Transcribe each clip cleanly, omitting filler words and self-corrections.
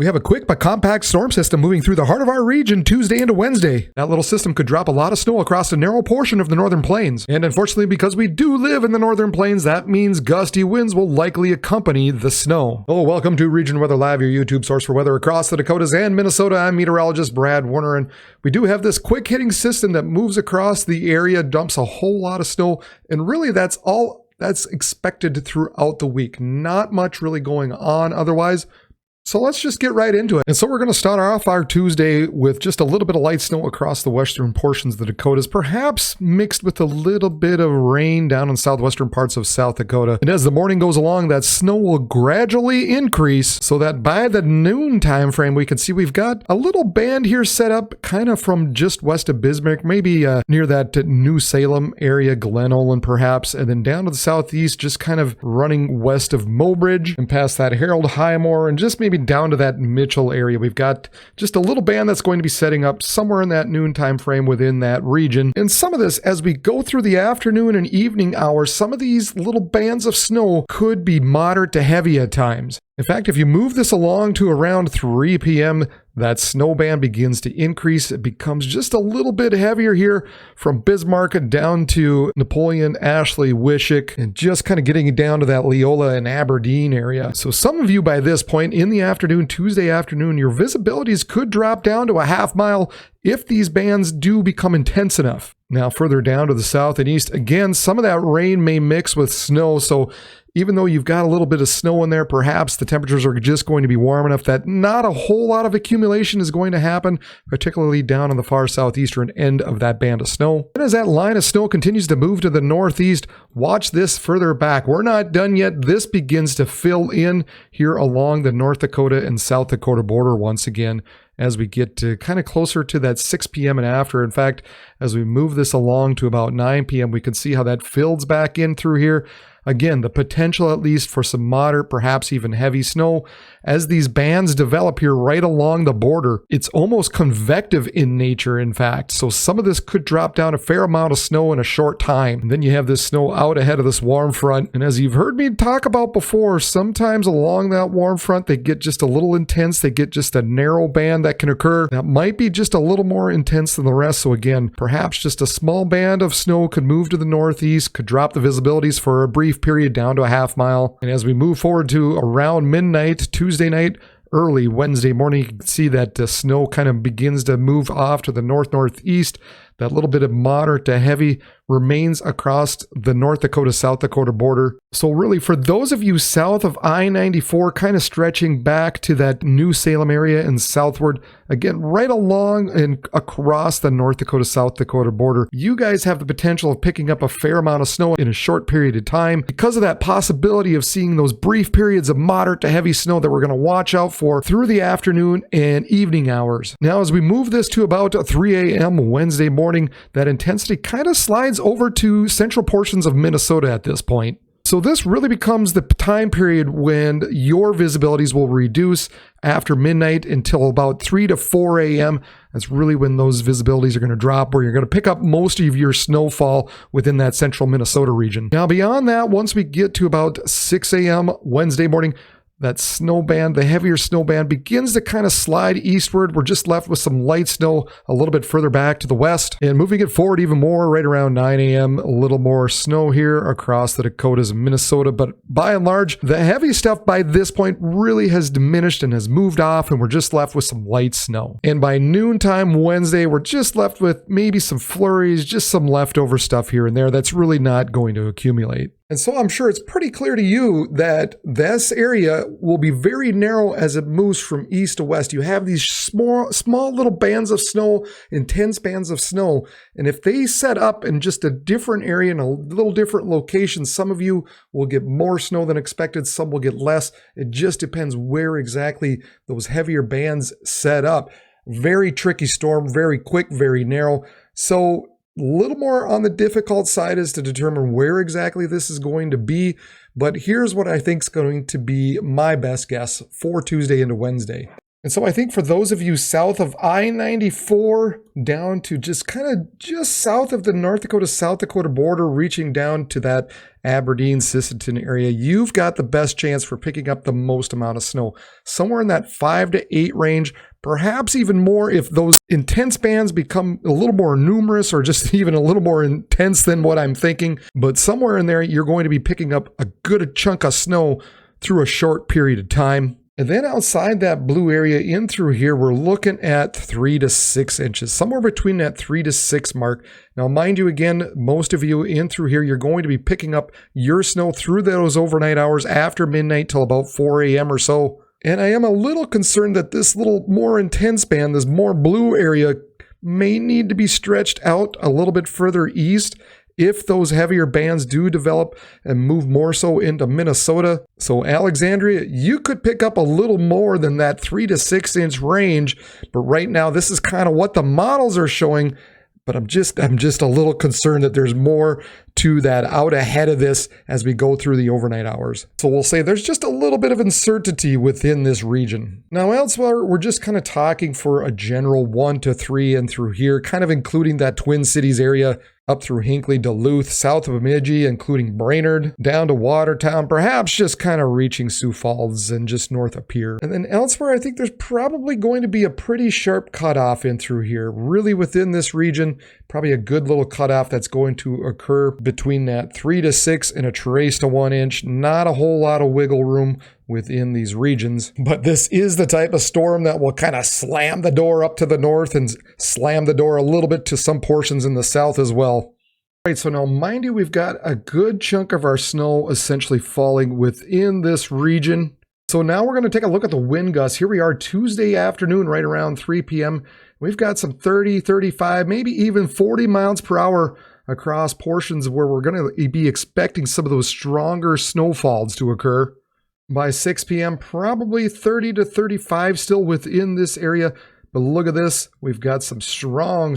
We have a quick but compact storm system moving through the heart of our region Tuesday into Wednesday. That little system could drop a lot of snow across a narrow portion of the northern plains. And unfortunately, because we do live in the northern plains, that means gusty winds will likely accompany the snow. Hello, welcome to Region Weather Live, your YouTube source for weather across the Dakotas and Minnesota. I'm meteorologist Brad Warner, and we do have this quick hitting system that moves across the area, dumps a whole lot of snow, and really that's all that's expected throughout the week. Not much really going on otherwise. So let's just get right into it. And so we're going to start off our Tuesday with just a little bit of light snow across the western portions of the Dakotas, perhaps mixed with a little bit of rain down in southwestern parts of South Dakota. And as the morning goes along, that snow will gradually increase so that by the noon time frame, we can see we've got a little band here set up kind of from just west of Bismarck, maybe near that New Salem area, Glen Olin perhaps, and then down to the southeast, just kind of running west of Mobridge and past that Harold Highmore and just maybe down to that Mitchell area. We've got just a little band that's going to be setting up somewhere in that noon time frame within that region. And some of this, as we go through the afternoon and evening hours, some of these little bands of snow could be moderate to heavy at times. In fact, if you move this along to around 3 p.m., that snow band begins to increase. It becomes just a little bit heavier here from Bismarck down to Napoleon, Ashley, Wishick, and just kind of getting down to that Leola and Aberdeen area. So some of you by this point in the afternoon, Tuesday afternoon, your visibilities could drop down to a half mile if these bands do become intense enough. Now further down to the south and east, again, some of that rain may mix with snow. So even though you've got a little bit of snow in there, perhaps the temperatures are just going to be warm enough that not a whole lot of accumulation is going to happen, particularly down on the far southeastern end of that band of snow. And as that line of snow continues to move to the northeast, watch this further back. We're not done yet. This begins to fill in here along the North Dakota and South Dakota border once again, as we get to kind of closer to that 6 p.m. and after. In fact, as we move this along to about 9 p.m., we can see how that fills back in through here. Again, the potential at least for some moderate, perhaps even heavy snow. As these bands develop here right along the border, it's almost convective in nature, in fact. So some of this could drop down a fair amount of snow in a short time. And then you have this snow out ahead of this warm front. And as you've heard me talk about before, sometimes along that warm front, they get just a little intense. They get just a narrow band that can occur that might be just a little more intense than the rest. So again, perhaps just a small band of snow could move to the northeast, could drop the visibilities for a brief period down to a half mile. And as we move forward to around midnight, Tuesday night, early Wednesday morning, you can see that the snow kind of begins to move off to the northeast. That little bit of moderate to heavy remains across the North Dakota-South Dakota border. So really, for those of you south of I-94, kind of stretching back to that New Salem area and southward, again, right along and across the North Dakota-South Dakota border, you guys have the potential of picking up a fair amount of snow in a short period of time because of that possibility of seeing those brief periods of moderate to heavy snow that we're going to watch out for through the afternoon and evening hours. Now, as we move this to about 3 a.m. Wednesday morning, that intensity kind of slides over to central portions of Minnesota at this point. So this really becomes the time period when your visibilities will reduce after midnight until about 3 to 4 a.m. That's really when those visibilities are going to drop, where you're going to pick up most of your snowfall within that central Minnesota region. Now beyond that, once we get to about 6 a.m. Wednesday morning, that snow band, the heavier snow band, begins to kind of slide eastward. We're just left with some light snow a little bit further back to the west. And moving it forward even more, right around 9 a.m., a little more snow here across the Dakotas and Minnesota. But by and large, the heavy stuff by this point really has diminished and has moved off, and we're just left with some light snow. And by noontime Wednesday, we're just left with maybe some flurries, just some leftover stuff here and there that's really not going to accumulate. And so I'm sure it's pretty clear to you that this area will be very narrow as it moves from east to west. You have these small little bands of snow, intense bands of snow. And if they set up in just a different area in a little different location, some of you will get more snow than expected, some will get less. It just depends where exactly those heavier bands set up. Very tricky storm, very quick, very narrow. So a little more on the difficult side is to determine where exactly this is going to be. But here's what I think is going to be my best guess for Tuesday into Wednesday. And so I think for those of you south of I-94 down to just south of the North Dakota-South Dakota border, reaching down to that Aberdeen-Sisseton area, you've got the best chance for picking up the most amount of snow. Somewhere in that 5 to 8 range, perhaps even more if those intense bands become a little more numerous or just even a little more intense than what I'm thinking. But somewhere in there, you're going to be picking up a good chunk of snow through a short period of time. And then outside that blue area in through here, we're looking at 3 to 6 inches, somewhere between that 3 to 6 mark. Now, mind you, again, most of you in through here, you're going to be picking up your snow through those overnight hours after midnight till about 4 a.m. or so. And I am a little concerned that this little more intense band, this more blue area, may need to be stretched out a little bit further east if those heavier bands do develop and move more so into Minnesota. So Alexandria, you could pick up a little more than that 3 to 6 inch range, but right now this is kind of what the models are showing. But I'm just a little concerned that there's more to that out ahead of this as we go through the overnight hours. So we'll say there's just a little bit of uncertainty within this region. Now elsewhere, we're just kind of talking for a general 1 to 3 and through here, kind of including that Twin Cities area, up through Hinckley, Duluth, south of Bemidji, including Brainerd, down to Watertown, perhaps just kind of reaching Sioux Falls and just north up here. And then elsewhere, I think there's probably going to be a pretty sharp cutoff in through here. Really within this region, probably a good little cutoff that's going to occur between that 3 to 6 and a trace to 1 inch. Not a whole lot of wiggle room within these regions, but this is the type of storm that will kind of slam the door up to the north and slam the door a little bit to some portions in the south as well. All right, so now mind you, we've got a good chunk of our snow essentially falling within this region. So now we're going to take a look at the wind gusts. Here we are Tuesday afternoon, right around 3 p.m. We've got some 30, 35, maybe even 40 miles per hour across portions where we're going to be expecting some of those stronger snowfalls to occur. By 6 p.m., probably 30 to 35 still within this area. But look at this. We've got some strong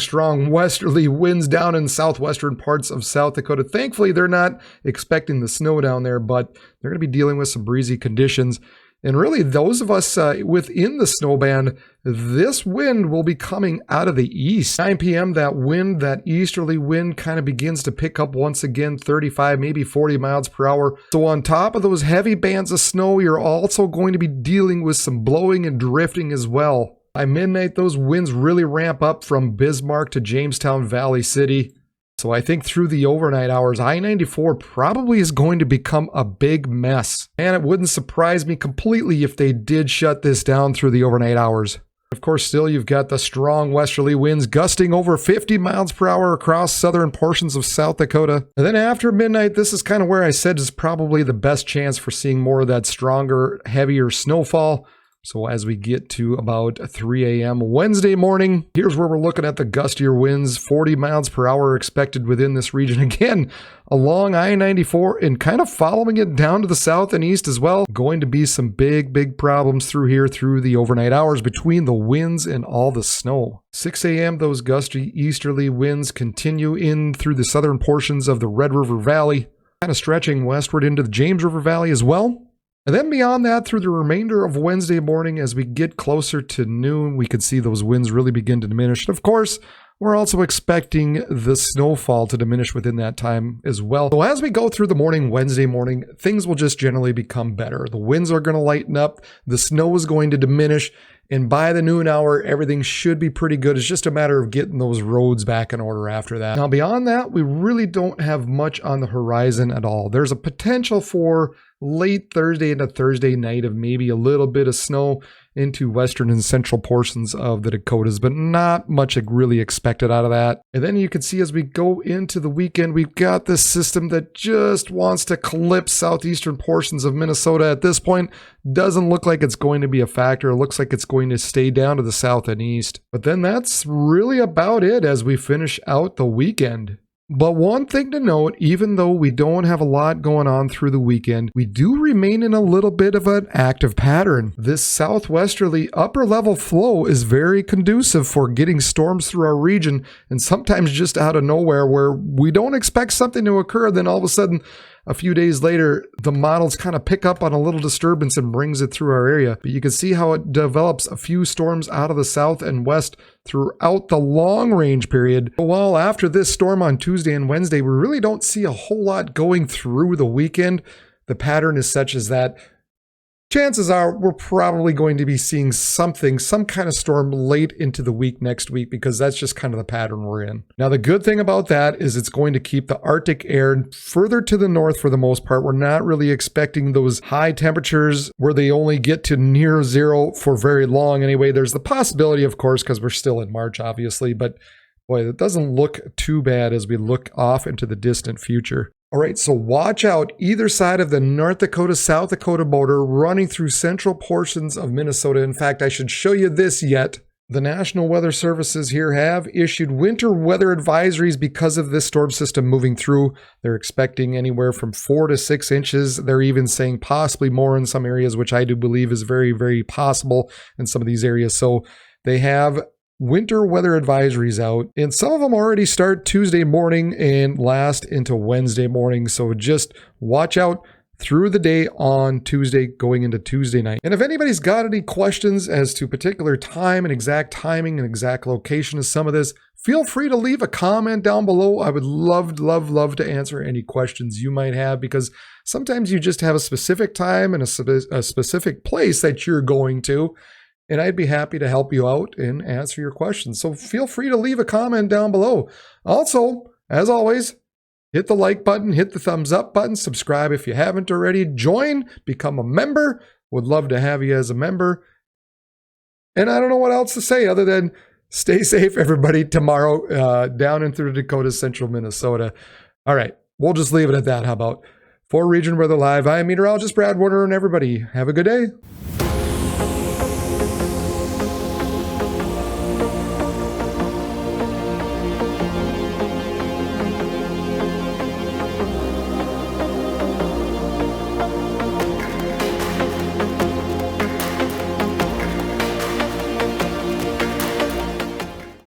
westerly winds down in southwestern parts of South Dakota. Thankfully, they're not expecting the snow down there, but they're going to be dealing with some breezy conditions. And really, those of us within the snow band, this wind will be coming out of the east. 9 p.m., that wind, that easterly wind kind of begins to pick up once again, 35, maybe 40 miles per hour. So on top of those heavy bands of snow, you're also going to be dealing with some blowing and drifting as well. By midnight, those winds really ramp up from Bismarck to Jamestown Valley City. So I think through the overnight hours, I-94 probably is going to become a big mess. And it wouldn't surprise me completely if they did shut this down through the overnight hours. Of course, still you've got the strong westerly winds gusting over 50 miles per hour across southern portions of South Dakota. And then after midnight, this is kind of where I said is probably the best chance for seeing more of that stronger, heavier snowfall. So as we get to about 3 a.m. Wednesday morning, here's where we're looking at the gustier winds, 40 miles per hour expected within this region. Again, along I-94 and kind of following it down to the south and east as well. Going to be some big problems through here through the overnight hours between the winds and all the snow. 6 a.m. those gusty easterly winds continue in through the southern portions of the Red River Valley, kind of stretching westward into the James River Valley as well. And then beyond that, through the remainder of Wednesday morning, as we get closer to noon, we could see those winds really begin to diminish. And of course, we're also expecting the snowfall to diminish within that time as well. So as we go through the morning, Wednesday morning, things will just generally become better. The winds are going to lighten up, the snow is going to diminish, and by the noon hour, everything should be pretty good. It's just a matter of getting those roads back in order after that. Now, beyond that, we really don't have much on the horizon at all. There's a potential for late Thursday into Thursday night of maybe a little bit of snow into western and central portions of the Dakotas, but not much really expected out of that. And then you can see as we go into the weekend, we've got this system that just wants to clip southeastern portions of Minnesota. At this point, doesn't look like it's going to be a factor. It looks like it's going to stay down to the south and east. But then that's really about it as we finish out the weekend. But one thing to note, even though we don't have a lot going on through the weekend, we do remain in a little bit of an active pattern. This southwesterly upper level flow is very conducive for getting storms through our region, and sometimes just out of nowhere where we don't expect something to occur, then all of a sudden a few days later, the models kind of pick up on a little disturbance and brings it through our area. But you can see how it develops a few storms out of the south and west throughout the long range period. While after this storm on Tuesday and Wednesday, we really don't see a whole lot going through the weekend. The pattern is such as that chances are we're probably going to be seeing some kind of storm late into the week next week, because that's just kind of the pattern we're in. Now, the good thing about that is it's going to keep the Arctic air further to the north for the most part. We're not really expecting those high temperatures where they only get to near zero for very long anyway. There's the possibility, of course, because we're still in March, obviously, but boy, it doesn't look too bad as we look off into the distant future. All right, so watch out either side of the North Dakota-South Dakota border running through central portions of Minnesota. In fact, I should show you this yet. The National Weather Services here have issued winter weather advisories because of this storm system moving through. They're expecting anywhere from 4 to 6 inches. They're even saying possibly more in some areas, which I do believe is very, very possible in some of these areas. So they have winter weather advisories out, and some of them already start Tuesday morning and last into Wednesday morning. So just watch out through the day on Tuesday going into Tuesday night. And if anybody's got any questions as to particular time and exact timing and exact location of some of this, feel free to leave a comment down below. I would love to answer any questions you might have, because sometimes you just have a specific time and a specific place that you're going to, and I'd be happy to help you out and answer your questions. So feel free to leave a comment down below. Also, as always, hit the like button, hit the thumbs up button, subscribe if you haven't already, join, become a member. Would love to have you as a member. And I don't know what else to say other than stay safe, everybody, tomorrow down and through Dakota, central Minnesota. All right, we'll just leave it at that. How about? For Region Weather Live, I'm meteorologist Brad Warner, and everybody have a good day.